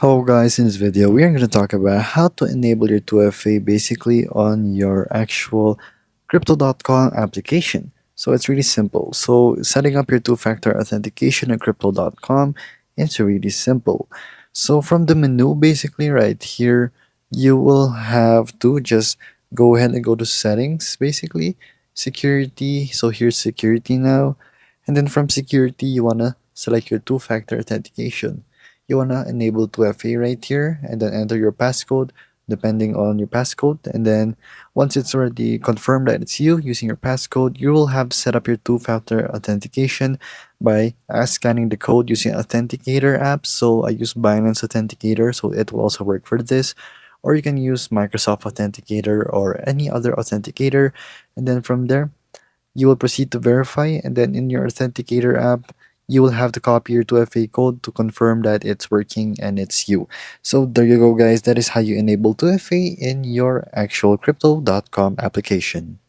Hello guys, in this video we are going to talk about how to enable your 2FA basically on your actual crypto.com application. So it's really simple. So setting up your two-factor authentication on crypto.com, it's really simple. So from the menu basically right here, you will have to just go ahead and go to settings basically, security. So here's security now. And then from security, you want to select your two-factor authentication. You wanna enable 2FA right here and then enter your passcode depending on your passcode, and then once it's already confirmed that it's you using your passcode, you will have set up your two-factor authentication by scanning the code using Authenticator app. So I use Binance Authenticator, so it will also work for this, or you can use Microsoft Authenticator or any other authenticator, and then from there you will proceed to verify, and then in your Authenticator app, you will have to copy your 2FA code to confirm that it's working and it's you. So there you go, guys. That is how you enable 2FA in your actual crypto.com application.